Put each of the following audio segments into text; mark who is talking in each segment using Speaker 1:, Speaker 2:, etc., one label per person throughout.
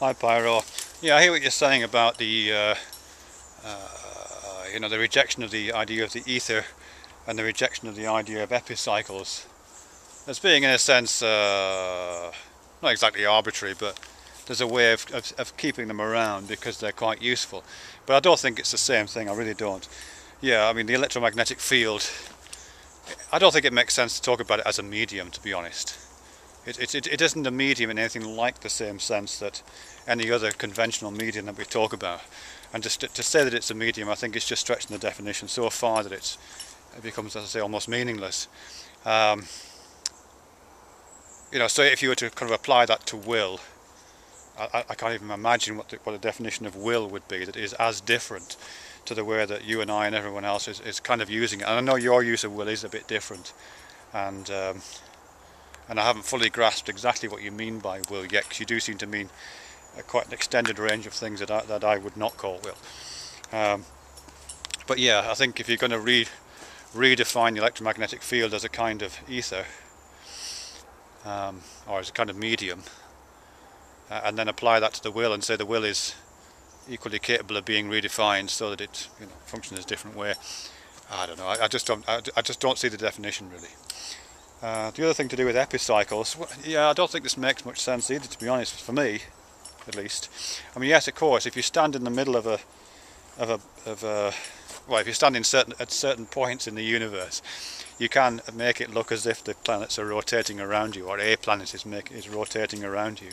Speaker 1: Hi Pyrrho. Yeah, I hear what you're saying about the the rejection of the idea of the ether and the rejection of the idea of epicycles as being, in a sense, not exactly arbitrary, but there's a way of keeping them around because they're quite useful. But I don't think it's the same thing, I really don't. Yeah, I mean, the electromagnetic field, I don't think it makes sense to talk about it as a medium, to be honest. It isn't a medium in anything like the same sense that any other conventional medium that we talk about. And just to say that it's a medium, I think it's just stretching the definition so far that it becomes, as I say, almost meaningless. So if you were to kind of apply that to will, I can't even imagine what the definition of will would be that is as different to the way that you and I and everyone else is kind of using it. And I know your use of will is a bit different, and I haven't fully grasped exactly what you mean by will yet, because you do seem to mean quite an extended range of things that I would not call will. But yeah, I think if you're going to redefine the electromagnetic field as a kind of ether, or as a kind of medium, and then apply that to the will and say the will is equally capable of being redefined so that it functions in a different way, I don't know. I just don't see the definition really. The other thing to do with epicycles, yeah, I don't think this makes much sense either, to be honest, for me at least. I mean, yes, of course, if you stand in the middle of well, if you stand at certain points in the universe, you can make it look as if the planets are rotating around you, or a planet is rotating around you.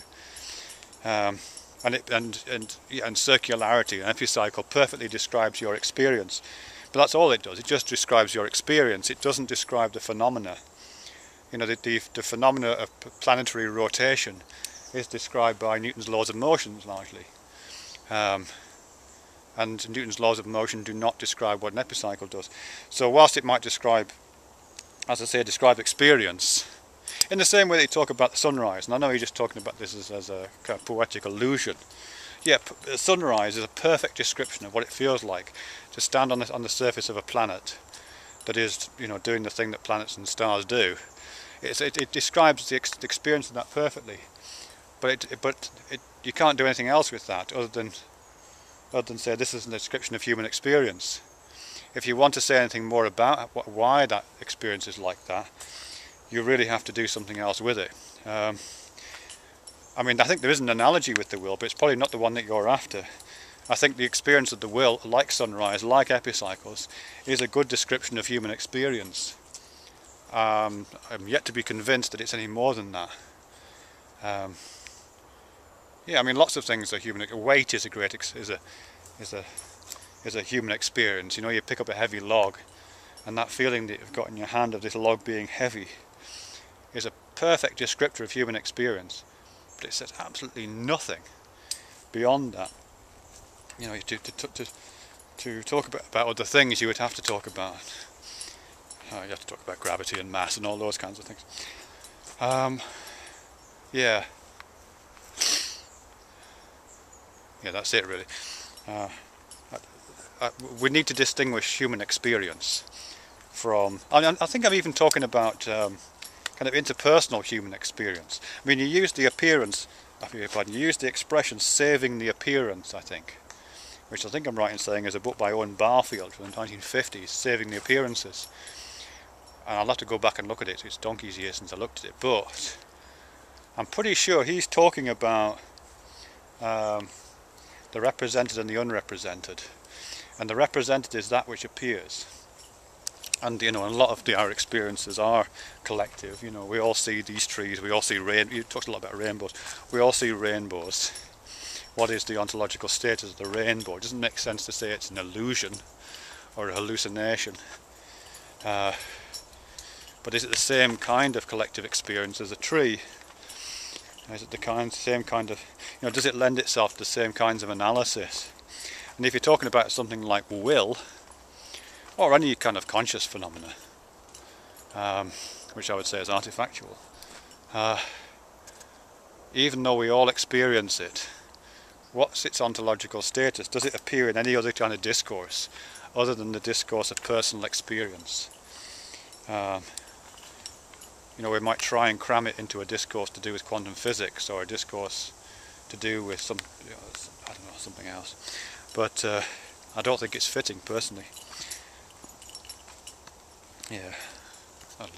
Speaker 1: And circularity, an epicycle, perfectly describes your experience. But that's all it does. It just describes your experience. It doesn't describe the phenomena. The phenomena of planetary rotation is described by Newton's laws of motion largely. And Newton's laws of motion do not describe what an epicycle does. So whilst it might describe, as I say, describe experience, in the same way that you talk about the sunrise, and I know you're just talking about this as a kind of poetic illusion. Yeah, the sunrise is a perfect description of what it feels like to stand on the surface of a planet that is, doing the thing that planets and stars do. It describes the experience of that perfectly, but you can't do anything else with that other than say this is a description of human experience. If you want to say anything more about why that experience is like that, you really have to do something else with it. I mean, I think there is an analogy with the will, but it's probably not the one that you're after. I think the experience of the will, like sunrise, like epicycles, is a good description of human experience. I'm yet to be convinced that it's any more than that. Yeah, I mean, lots of things are human. Weight is a human experience. You pick up a heavy log, and that feeling that you've got in your hand of this log being heavy is a perfect descriptor of human experience. But it says absolutely nothing beyond that. To talk about other things, you would have to talk about. You have to talk about gravity and mass and all those kinds of things. Yeah, that's it really. We need to distinguish human experience from. I think I'm even talking about kind of interpersonal human experience. I mean, you use the expression "saving the appearance," I think, which I think I'm right in saying is a book by Owen Barfield from the 1950s, "Saving the Appearances." And I'll have to go back and look at it. It's donkey's years since I looked at it, but I'm pretty sure he's talking about the represented and the unrepresented. And the represented is that which appears. And a lot of our experiences are collective. We all see these trees, we all see rain. You talked a lot about rainbows. We all see rainbows. What is the ontological status of the rainbow? It doesn't make sense to say it's an illusion or a hallucination. But is it the same kind of collective experience as a tree? Is it the same kind of, does it lend itself to the same kinds of analysis? And if you're talking about something like will, or any kind of conscious phenomena, which I would say is artifactual, even though we all experience it, what's its ontological status? Does it appear in any other kind of discourse other than the discourse of personal experience? We might try and cram it into a discourse to do with quantum physics, or a discourse to do with some, you know, I don't know, something else. But I don't think it's fitting personally. Yeah, that'll do.